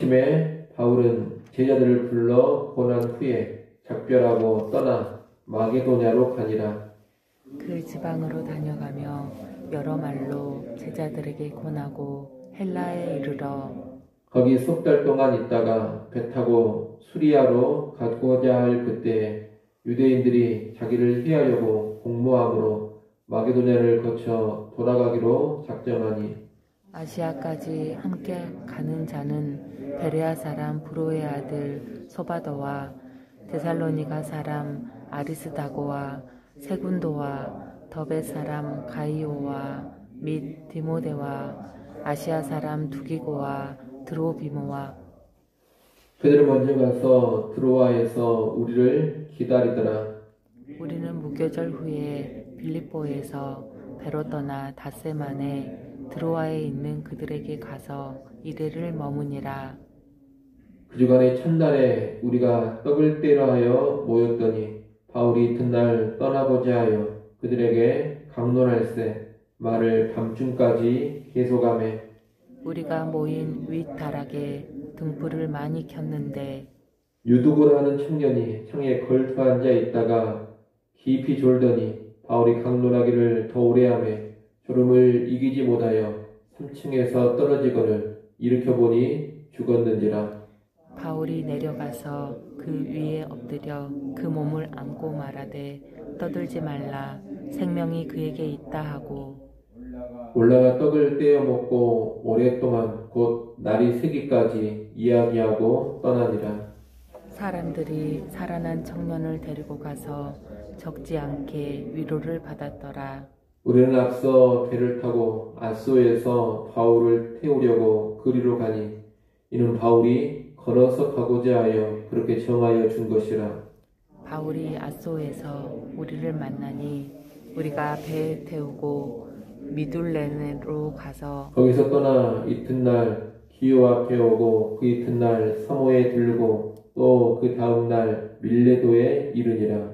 아침에 바울은 제자들을 불러 보낸 후에 작별하고 떠나 마게도냐로 가니라. 그 지방으로 다녀가며 여러 말로 제자들에게 권하고 헬라에 이르러 거기 석 달 동안 있다가 배 타고 수리아로 가고자 할 그때에 유대인들이 자기를 해하려고 공모함으로 마게도냐를 거쳐 돌아가기로 작정하니 아시아까지 함께 가는 자는 베레아 사람 브로의 아들 소바더와 데살로니가 사람 아리스다고와 세군도와 더베 사람 가이오와 및 디모데와 아시아 사람 두기고와 드로비모와 그들은 먼저 가서 드로아에서 우리를 기다리더라. 우리는 무교절 후에 빌립보에서 배로 떠나 닷새만에 드로아에 있는 그들에게 가서 이래를 머무니라. 그 주간의 첫날에 우리가 떡을 떼려 하여 모였더니 바울이 이튿날 떠나고자 하여 그들에게 강론할세 말을 밤중까지 계속하매 우리가 모인 윗다락에 등불을 많이 켰는데 유두고라 하는 청년이 창에 걸터 앉아 있다가 깊이 졸더니 바울이 강론하기를 더 오래 하매 졸음을 이기지 못하여 3층에서 떨어지거늘 일으켜보니 죽었는지라. 바울이 내려가서 그 위에 엎드려 그 몸을 안고 말하되 떠들지 말라 생명이 그에게 있다 하고 올라가 떡을 떼어 먹고 오랫동안 곧 날이 새기까지 이야기하고 떠나니라. 사람들이 살아난 청년을 데리고 가서 적지 않게 위로를 받았더라. 우리는 앞서 배를 타고 아소에서 바울을 태우려고 그리로 가니 이는 바울이 걸어서 가고자 하여 그렇게 정하여 준 것이라. 바울이 아소에서 우리를 만나니 우리가 배에 태우고 미둘레네로 가서 거기서 떠나 이튿날 기오 앞에 오고 그 이튿날 사모에 들르고 또 그 다음날 밀레도에 이르니라.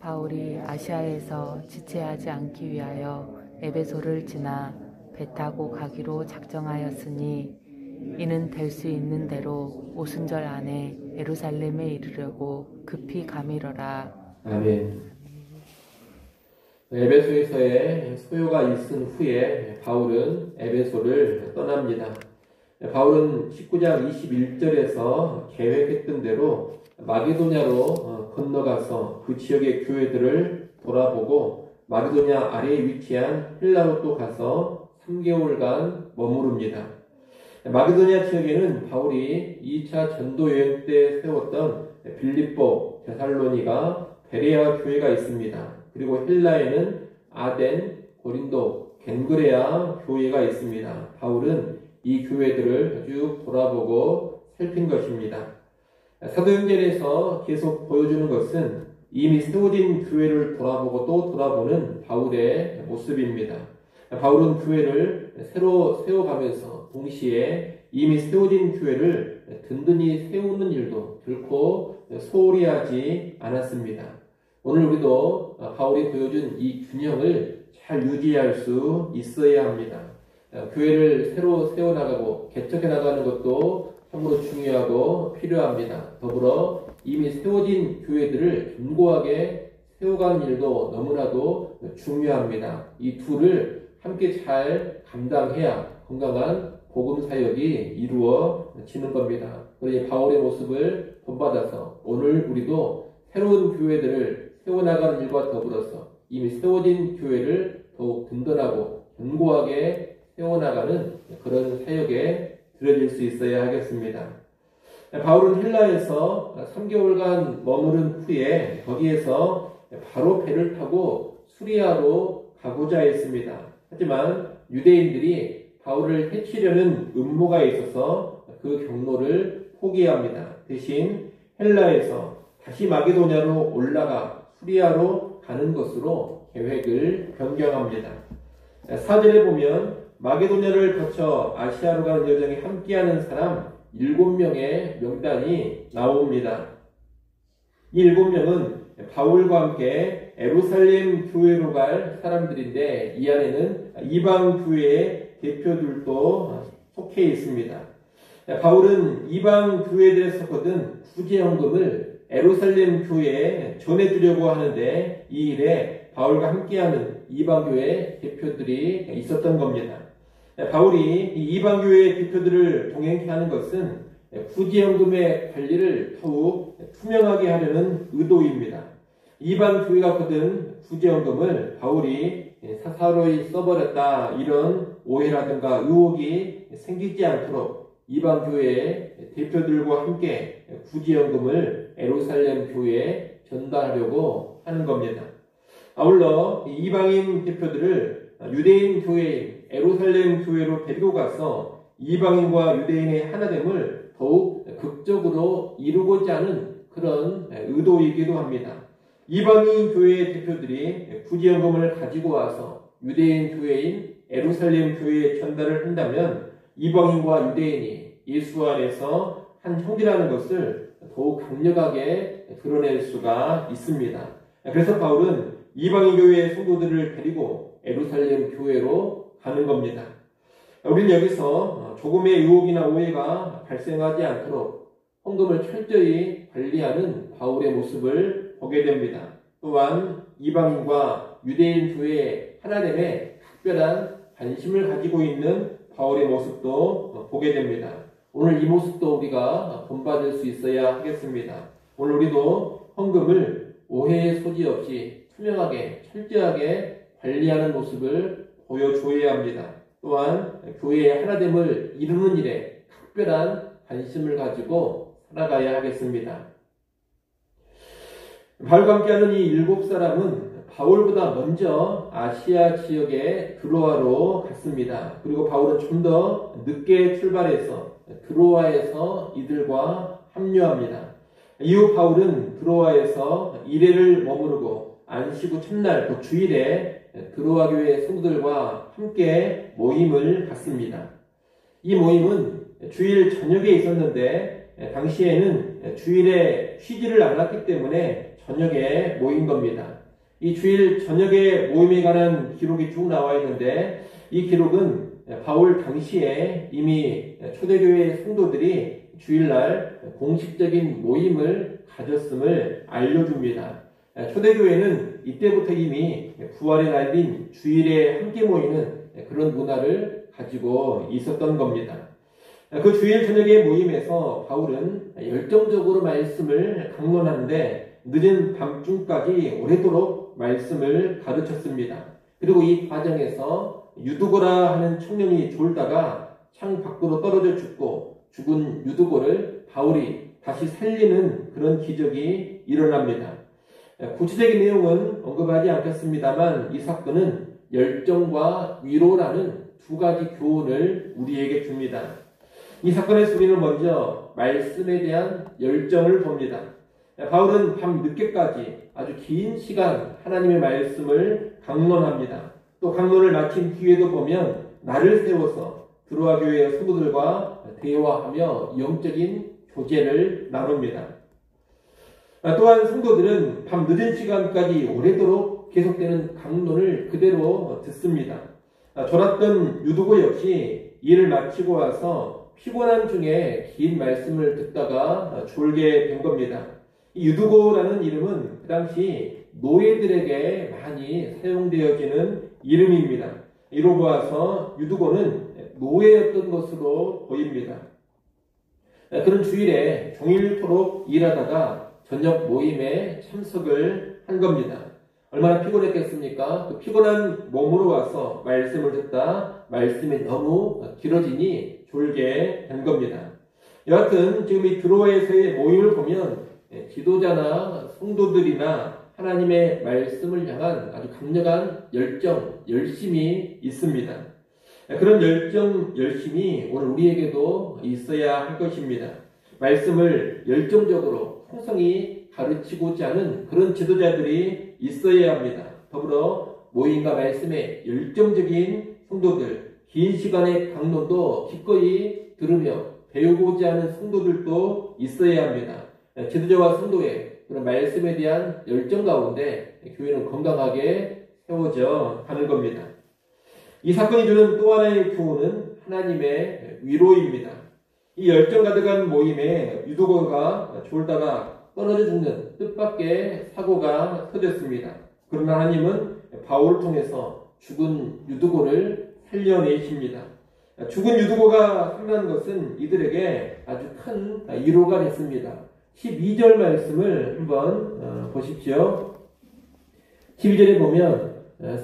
바울이 아시아에서 지체하지 않기 위하여 에베소를 지나 배 타고 가기로 작정하였으니 이는 될 수 있는 대로 오순절 안에 예루살렘에 이르려고 급히 가미러라. 아멘. 에베소에서의 소요가 있은 후에 바울은 에베소를 떠납니다. 바울은 19장 21절에서 계획했던 대로 마게도냐로 건너가서 그 지역의 교회들을 돌아보고 마게도냐 아래에 위치한 헬라로 또 가서 3개월간 머무릅니다. 마게도냐 지역에는 바울이 2차 전도 여행 때 세웠던 빌립보, 데살로니가, 베레아 교회가 있습니다. 그리고 헬라에는 아덴, 고린도, 겐그레아 교회가 있습니다. 바울은 이 교회들을 쭉 돌아보고 살핀 것입니다. 사도행전에서 계속 보여주는 것은 이미 세워진 교회를 돌아보고 또 돌아보는 바울의 모습입니다. 바울은 교회를 새로 세워가면서 동시에 이미 세워진 교회를 든든히 세우는 일도 결코 소홀히 하지 않았습니다. 오늘 우리도 바울이 보여준 이 균형을 잘 유지할 수 있어야 합니다. 교회를 새로 세워나가고 개척해 나가는 것도 참으로 중요하고 필요합니다. 더불어 이미 세워진 교회들을 견고하게 세워가는 일도 너무나도 중요합니다. 이 둘을 함께 잘 감당해야 건강한 복음 사역이 이루어지는 겁니다. 그러니 바울의 모습을 본받아서 오늘 우리도 새로운 교회들을 세워나가는 일과 더불어서 이미 세워진 교회를 더욱 든든하고 견고하게 세워나가는 그런 사역에 들어질 수 있어야 하겠습니다. 바울은 헬라에서 3개월간 머무른 후에 거기에서 바로 배를 타고 수리아로 가고자 했습니다. 하지만 유대인들이 바울을 해치려는 음모가 있어서 그 경로를 포기합니다. 대신 헬라에서 다시 마게도냐로 올라가 수리아로 가는 것으로 계획을 변경합니다. 4절에 보면 마게도냐를 거쳐 아시아로 가는 여정에 함께하는 사람 7명의 명단이 나옵니다. 이 7명은 바울과 함께 예루살렘 교회로 갈 사람들인데 이 안에는 이방 교회의 대표들도 속해 있습니다. 바울은 이방 교회들에 섞어둔 구제헌금을 예루살렘 교회에 전해주려고 하는데 이 일에 바울과 함께하는 이방교회 대표들이 있었던 겁니다. 바울이 이 이방교회 대표들을 동행케 하는 것은 구제헌금의 관리를 더욱 투명하게 하려는 의도입니다. 이방교회가 거둔 구제헌금을 바울이 사사로이 써버렸다, 이런 오해라든가 의혹이 생기지 않도록 이방교회 대표들과 함께 구제헌금을 예루살렘 교회에 전달하려고 하는 겁니다. 아울러 이방인 대표들을 유대인 교회인 예루살렘 교회로 데리고 가서 이방인과 유대인의 하나됨을 더욱 극적으로 이루고자 하는 그런 의도이기도 합니다. 이방인 교회 대표들이 구제헌금을 가지고 와서 유대인 교회인 예루살렘 교회에 전달을 한다면 이방인과 유대인이 예수 안에서 한 형제라는 것을 더욱 강력하게 드러낼 수가 있습니다. 그래서 바울은 이방인 교회의 성도들을 데리고 예루살렘 교회로 가는 겁니다. 우리는 여기서 조금의 유혹이나 오해가 발생하지 않도록 헌금을 철저히 관리하는 바울의 모습을 보게 됩니다. 또한 이방인과 유대인 교회의 하나됨에 특별한 관심을 가지고 있는 바울의 모습도 보게 됩니다. 오늘 이 모습도 우리가 본받을 수 있어야 하겠습니다. 오늘 우리도 헌금을 오해의 소지 없이 투명하게 철저하게 관리하는 모습을 보여줘야 합니다. 또한 교회의 하나됨을 이루는 일에 특별한 관심을 가지고 살아가야 하겠습니다. 바울과 함께하는 이 7사람은 바울보다 먼저 아시아 지역의 드로아로 갔습니다. 그리고 바울은 좀 더 늦게 출발해서 드로아에서 이들과 합류합니다. 이후 바울은 드로아에서 1회를 머무르고 안식 후 첫날 그 주일에 드로아 교회 성도들과 함께 모임을 갖습니다. 이 모임은 주일 저녁에 있었는데 당시에는 주일에 쉬지를 않았기 때문에 저녁에 모인 겁니다. 이 주일 저녁에 모임에 관한 기록이 쭉 나와 있는데 이 기록은 바울 당시에 이미 초대교회 성도들이 주일날 공식적인 모임을 가졌음을 알려줍니다. 초대교회는 이때부터 이미 부활의 날인 주일에 함께 모이는 그런 문화를 가지고 있었던 겁니다. 그 주일 저녁의 모임에서 바울은 열정적으로 말씀을 강론하는데 늦은 밤중까지 오래도록 말씀을 가르쳤습니다. 그리고 이 과정에서 유두고라 하는 청년이 졸다가 창 밖으로 떨어져 죽고 죽은 유두고를 바울이 다시 살리는 그런 기적이 일어납니다. 구체적인 내용은 언급하지 않겠습니다만 이 사건은 열정과 위로라는 두 가지 교훈을 우리에게 줍니다. 이 사건에서 우리는 먼저 말씀에 대한 열정을 봅니다. 바울은 밤 늦게까지 아주 긴 시간 하나님의 말씀을 강론합니다. 또 강론을 마친 뒤에도 보면 날을 세워서 드로아 교회의 성도들과 대화하며 영적인 교제를 나눕니다. 또한 성도들은 밤 늦은 시간까지 오래도록 계속되는 강론을 그대로 듣습니다. 졸았던 유두고 역시 일을 마치고 와서 피곤한 중에 긴 말씀을 듣다가 졸게 된 겁니다. 이 유두고라는 이름은 그 당시 노예들에게 많이 사용되어지는 이름입니다. 이로 보아서 유두고는 노예였던 것으로 보입니다. 그런 주일에 종일토록 일하다가 저녁 모임에 참석을 한 겁니다. 얼마나 피곤했겠습니까? 그 피곤한 몸으로 와서 말씀을 듣다 말씀이 너무 길어지니 졸게 된 겁니다. 여하튼 지금 이 드로아에서의 모임을 보면 지도자나 성도들이나 하나님의 말씀을 향한 아주 강력한 열정, 열심이 있습니다. 그런 열정, 열심이 오늘 우리에게도 있어야 할 것입니다. 말씀을 열정적으로 풍성히 가르치고자 하는 그런 지도자들이 있어야 합니다. 더불어 모임과 말씀에 열정적인 성도들, 긴 시간의 강론도 기꺼이 들으며 배우고자 하는 성도들도 있어야 합니다. 지도자와 성도의 그런 말씀에 대한 열정 가운데 교회는 건강하게 세워져 가는 겁니다. 이 사건이 주는 또 하나의 교훈은 하나님의 위로입니다. 이 열정 가득한 모임에 유도고가 졸다가 떨어져 죽는 뜻밖의 사고가 터졌습니다. 그러나 하나님은 바울을 통해서 죽은 유두고를 살려내십니다. 죽은 유두고가 살아난 것은 이들에게 아주 큰 위로가 됐습니다. 12절 말씀을 한번 보십시오. 12절에 보면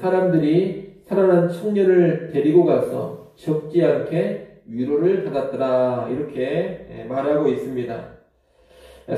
사람들이 살아난 청년을 데리고 가서 적지 않게 위로를 받았더라 이렇게 말하고 있습니다.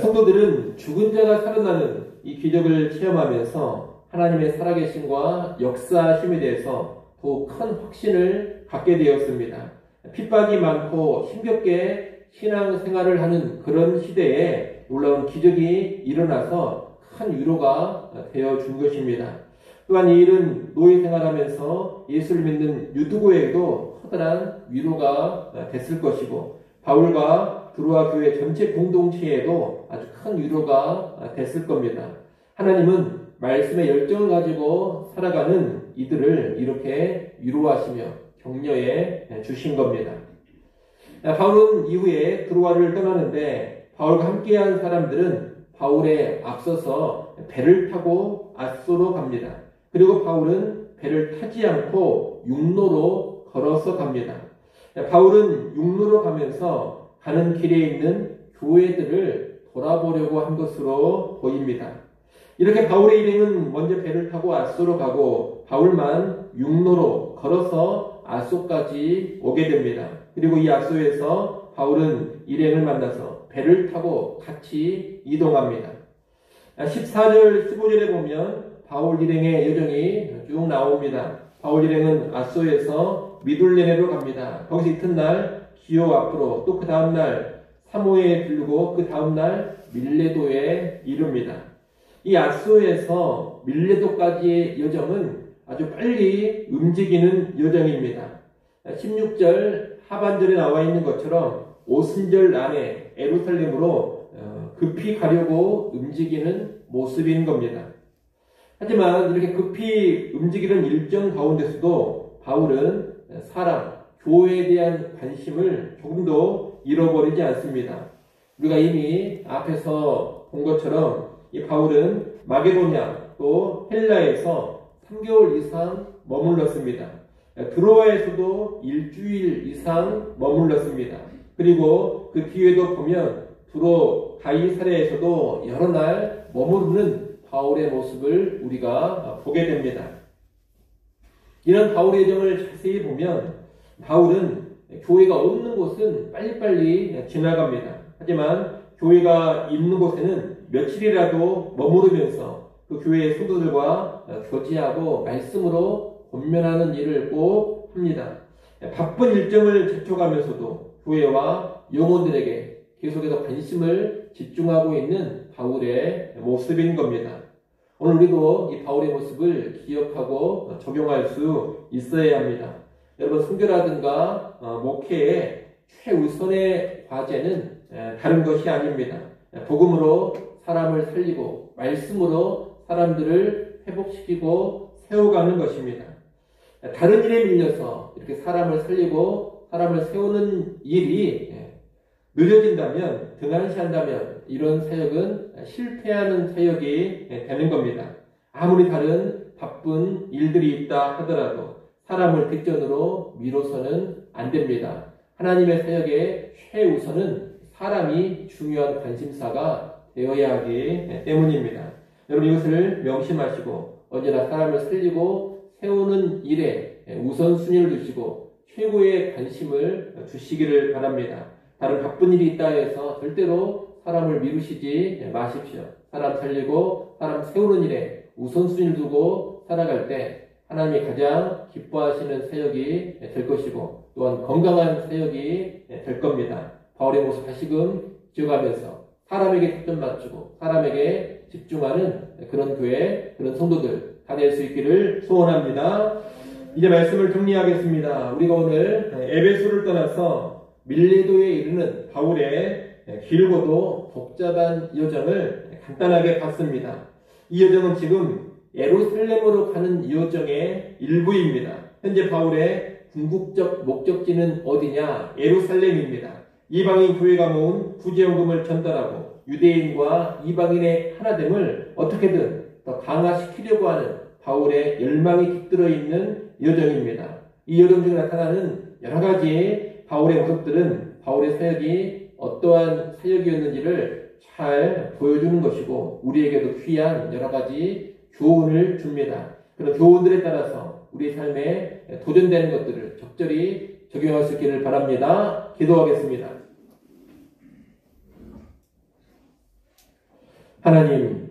성도들은 죽은 자가 살아나는 이 기적을 체험하면서 하나님의 살아계심과 역사심에 대해서 더욱 큰 확신을 갖게 되었습니다. 핍박이 많고 힘겹게 신앙생활을 하는 그런 시대에 놀라운 기적이 일어나서 큰 위로가 되어준 것입니다. 또한 이 일은 노예 생활하면서 예수를 믿는 유두고에게도 커다란 위로가 됐을 것이고 바울과 드로아 교회 전체 공동체에도 아주 큰 위로가 됐을 겁니다. 하나님은 말씀의 열정을 가지고 살아가는 이들을 이렇게 위로하시며 격려해 주신 겁니다. 바울은 이후에 드로아를 떠나는데 바울과 함께한 사람들은 바울에 앞서서 배를 타고 앗소로 갑니다. 그리고 바울은 배를 타지 않고 육로로 걸어서 갑니다. 바울은 육로로 가면서 가는 길에 있는 교회들을 돌아보려고 한 것으로 보입니다. 이렇게 바울의 일행은 먼저 배를 타고 앗소로 가고 바울만 육로로 걸어서 앗소까지 오게 됩니다. 그리고 이 앗소에서 바울은 일행을 만나서 배를 타고 같이 이동합니다. 14절, 15절에 보면 바울 일행의 여정이 쭉 나옵니다. 바울 일행은 앗소에서 미둘레네로 갑니다. 거기서 이튿날 기오 앞으로 또 그 다음날 사모에 들르고 그 다음날 밀레도에 이릅니다. 이 앗소에서 밀레도까지의 여정은 아주 빨리 움직이는 여정입니다. 16절 하반절에 나와 있는 것처럼 오순절 안에 예루살렘으로 급히 가려고 움직이는 모습인 겁니다. 하지만 이렇게 급히 움직이는 일정 가운데서도 바울은 사람, 교회에 대한 관심을 조금도 잃어버리지 않습니다. 우리가 이미 앞에서 본 것처럼 이 바울은 마게도냐 또 헬라에서 3개월 이상 머물렀습니다. 드로아에서도 일주일 이상 머물렀습니다. 그리고 그 뒤에도 보면 두로 가이사랴에서도 여러 날 머무르는 바울의 모습을 우리가 보게 됩니다. 이런 바울의 여정을 자세히 보면 바울은 교회가 없는 곳은 빨리빨리 지나갑니다. 하지만 교회가 있는 곳에는 며칠이라도 머무르면서 그 교회의 성도들과 교제하고 말씀으로 권면하는 일을 꼭 합니다. 바쁜 일정을 제쳐가면서도 교회와 영혼들에게 계속해서 관심을 집중하고 있는 바울의 모습인 겁니다. 오늘 우리도 이 바울의 모습을 기억하고 적용할 수 있어야 합니다. 여러분, 선교라든가 목회의 최우선의 과제는 다른 것이 아닙니다. 복음으로 사람을 살리고 말씀으로 사람들을 회복시키고 세워가는 것입니다. 다른 일에 밀려서 이렇게 사람을 살리고 사람을 세우는 일이 늦어진다면, 등한시한다면 이런 사역은 실패하는 사역이 되는 겁니다. 아무리 다른 바쁜 일들이 있다 하더라도 사람을 뒷전으로 미뤄서는 안 됩니다. 하나님의 사역의 최우선은 사람이 중요한 관심사가 되어야 하기 때문입니다. 여러분, 이것을 명심하시고 언제나 사람을 살리고 세우는 일에 우선순위를 두시고 최고의 관심을 주시기를 바랍니다. 다른 바쁜 일이 있다 해서 절대로 사람을 미루시지 마십시오. 사람 살리고 사람 세우는 일에 우선순위를 두고 살아갈 때 하나님이 가장 기뻐하시는 사역이 될 것이고 또한 건강한 사역이 될 겁니다. 바울의 모습 다시금 기억하면서 사람에게 초점 맞추고 사람에게 집중하는 그런 교회, 그런 성도들 다 될 수 있기를 소원합니다. 이제 말씀을 정리하겠습니다. 우리가 오늘 에베소를 떠나서 밀레도에 이르는 바울의 길고도 복잡한 여정을 간단하게 봤습니다. 이 여정은 지금 예루살렘으로 가는 여정의 일부입니다. 현재 바울의 궁극적 목적지는 어디냐? 예루살렘입니다. 이방인 교회가 모은 구제요금을 전달하고 유대인과 이방인의 하나됨을 어떻게든 더 강화시키려고 하는 바울의 열망이 깃들어 있는 여정입니다. 이 여정 중에 나타나는 여러 가지의 바울의 모습들은 바울의 사역이 어떠한 사역이었는지를 잘 보여주는 것이고 우리에게도 귀한 여러 가지 교훈을 줍니다. 그런 교훈들에 따라서 우리 삶에 도전되는 것들을 적절히 적용할 수 있기를 바랍니다. 기도하겠습니다. 하나님,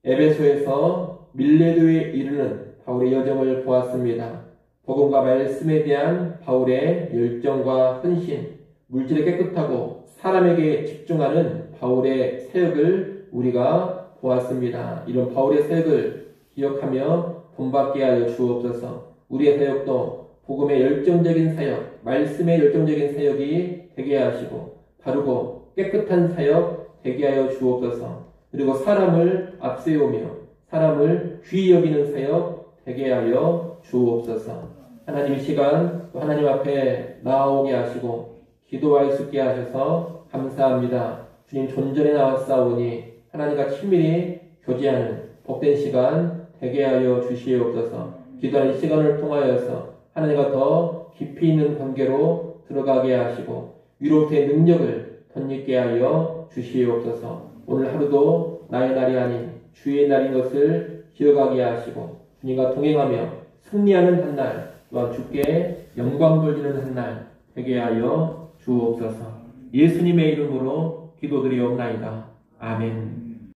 에베소에서 밀레도에 이르는 바울의 여정을 보았습니다. 복음과 말씀에 대한 바울의 열정과 헌신, 물질에 깨끗하고 사람에게 집중하는 바울의 사역을 우리가 보았습니다. 이런 바울의 사역을 기억하며 본받게 하여 주옵소서. 우리의 사역도 복음의 열정적인 사역, 말씀의 열정적인 사역이 되게 하시고 바르고 깨끗한 사역 되게 하여 주옵소서. 그리고 사람을 앞세우며 사람을 귀히 여기는 사역 되게 하여 주옵소서. 하나님 이 시간 또 하나님 앞에 나아오게 하시고 기도할 수 있게 하셔서 감사합니다. 주님 존전에 나왔사오니 하나님과 친밀히 교제하는 복된 시간 되게 하여 주시옵소서. 기도하는 이 시간을 통하여서 하나님과 더 깊이 있는 관계로 들어가게 하시고 위로부터의 능력을 덧입게 하여 주시옵소서. 오늘 하루도 나의 날이 아닌 주의 날인 것을 기억하게 하시고 주님과 동행하며 승리하는 한날 또한 주께 영광 돌리는 한날 되게 하여 주옵소서. 예수님의 이름으로 기도드리옵나이다. 아멘.